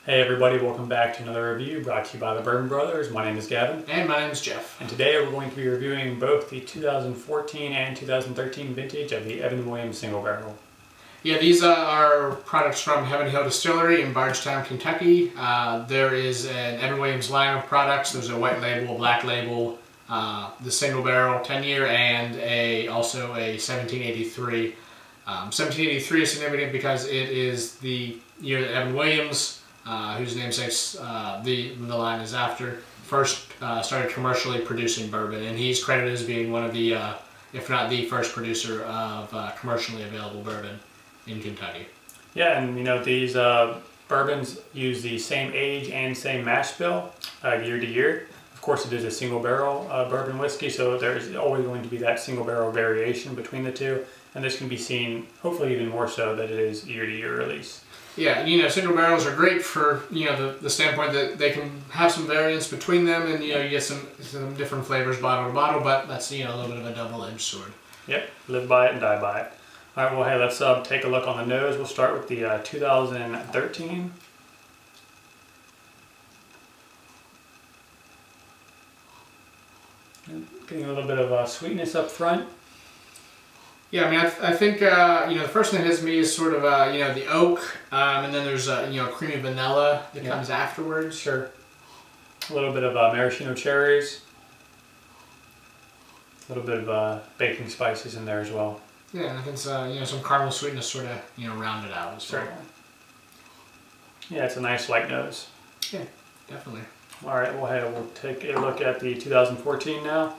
Hey everybody, welcome back to another review brought to you by the Bourbon Brothers. My name is Gavin. And my name is Jeff. And today we're going to be reviewing both the 2014 and 2013 vintage of the Evan Williams Single Barrel. Yeah, these are products from Heaven Hill Distillery in Bardstown, Kentucky. There is an Evan Williams line of products. There's a white label, a black label, the single barrel 10-year, and also a 1783. 1783 is significant because it is the year that Evan Williams, whose namesakes the line is after, first started commercially producing bourbon, and he's credited as being one of the, if not the first producer of commercially available bourbon in Kentucky. Yeah, and you know, these bourbons use the same age and same mash bill year to year. Of course, it is a single barrel bourbon whiskey, so there's always going to be that single barrel variation between the two, and this can be seen, hopefully even more so, that it is year to year release. Yeah, you know, single barrels are great for, you know, the standpoint that they can have some variance between them, and, you know, you get some different flavors bottle to bottle, but that's, you know, a little bit of a double-edged sword. Yep, live by it and die by it. All right, well, hey, let's take a look on the nose. We'll start with the 2013. Getting a little bit of sweetness up front. Yeah, I mean, I think, you know, the first thing that hits me is sort of, you know, the oak, and then there's, you know, creamy vanilla that comes afterwards. Sure. A little bit of maraschino cherries. A little bit of baking spices in there as well. Yeah, and I think, you know, some caramel sweetness sort of, you know, round it out as well. Certainly. Yeah, it's a nice light nose. Yeah, definitely. All right, well, hey, we'll take a look at the 2014 now.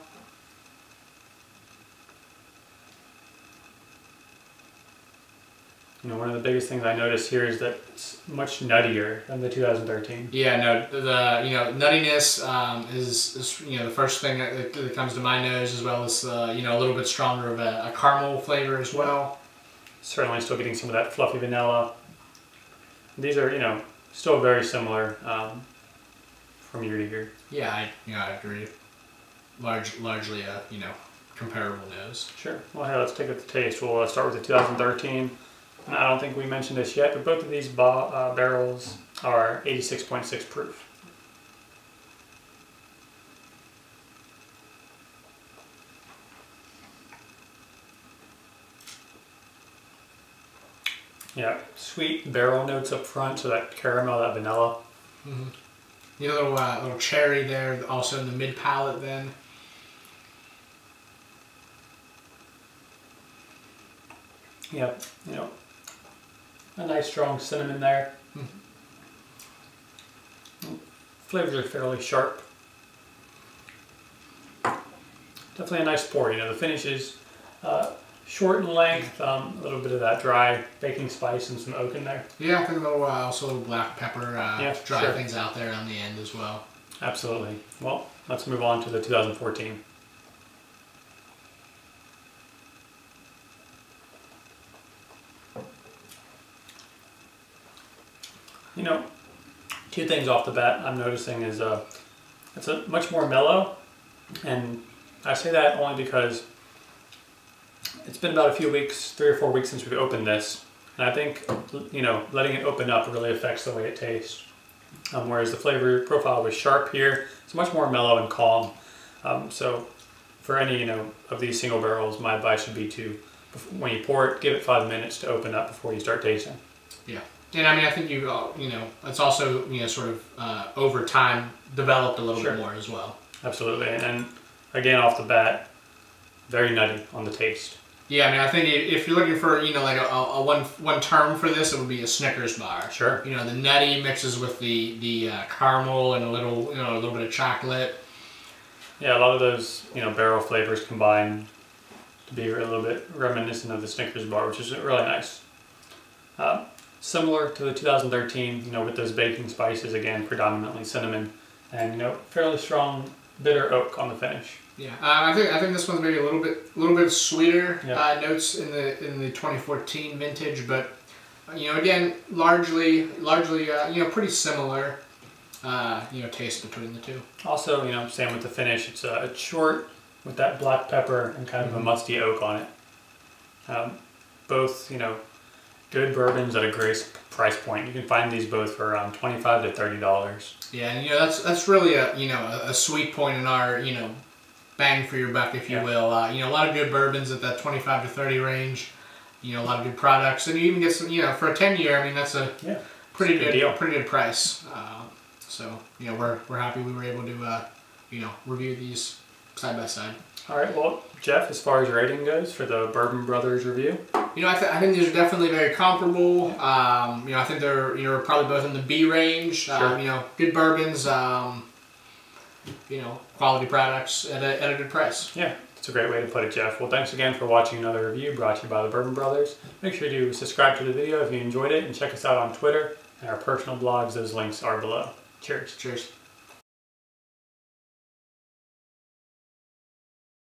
You know, one of the biggest things I noticed here is that it's much nuttier than the 2013. Yeah, no, the you know, nuttiness is you know, the first thing that comes to my nose, as well as you know, a little bit stronger of a caramel flavor as well. Certainly still getting some of that fluffy vanilla. These are, you know, still very similar from year to year. Yeah, I agree. Largely a, you know, comparable nose. Sure. Well, hey, let's take a taste. We'll start with the 2013. And I don't think we mentioned this yet, but both of these barrels are 86.6 proof. Yeah, sweet barrel notes up front, so that caramel, that vanilla. Mm-hmm. You know, little cherry there, also in the mid palate then. Yeah, you know, a nice strong cinnamon there. Mm-hmm. Flavors are fairly sharp. Definitely a nice pour. You know, the finish is short in length, a little bit of that dry baking spice and some oak in there. Yeah, I think also a little black pepper to dry things out there on the end as well. Absolutely. Well, let's move on to the 2014. You know, two things off the bat I'm noticing is it's a much more mellow, and I say that only because it's been about a few weeks, 3 or 4 weeks since we've opened this, and I think, you know, letting it open up really affects the way it tastes. Whereas the flavor profile was sharp here, it's much more mellow and calm. So for any, you know, of these single barrels, my advice would be to, when you pour it, give it 5 minutes to open up before you start tasting. Yeah. And I mean, I think you know, it's also, you know, sort of over time developed a little bit more as well. Absolutely, and again off the bat, very nutty on the taste. Yeah, I mean, I think if you're looking for, you know, like a one term for this, it would be a Snickers bar. Sure. You know, the nutty mixes with the caramel and a little bit of chocolate. Yeah, a lot of those, you know, barrel flavors combine to be a little bit reminiscent of the Snickers bar, which is really nice. Similar to the 2013, you know, with those baking spices, again, predominantly cinnamon, and, you know, fairly strong bitter oak on the finish. Yeah, I think this one's maybe a little bit sweeter notes in the 2014 vintage, but you know, again, largely you know, pretty similar you know, taste between the two. Also, you know, same with the finish. It's short with that black pepper and kind of a musty oak on it. Both, you know, good bourbons at a great price point. You can find these both for around $25 to $30. Yeah, and that's really a sweet point in our bang for your buck, if you will. A lot of good bourbons at that 25 to 30 range. A lot of good products, and you even get some. For a 10-year, I mean that's a pretty good deal, pretty good price. So we're happy we were able to review these side by side. All right, well, Jeff, as far as rating goes for the Bourbon Brothers review, I think these are definitely very comparable. I think they're probably both in the B range. Sure. Good bourbons. Quality products at a good price. Yeah, that's a great way to put it, Jeff. Well, thanks again for watching another review brought to you by the Bourbon Brothers. Make sure to subscribe to the video if you enjoyed it, and check us out on Twitter and our personal blogs. Those links are below. Cheers. Cheers.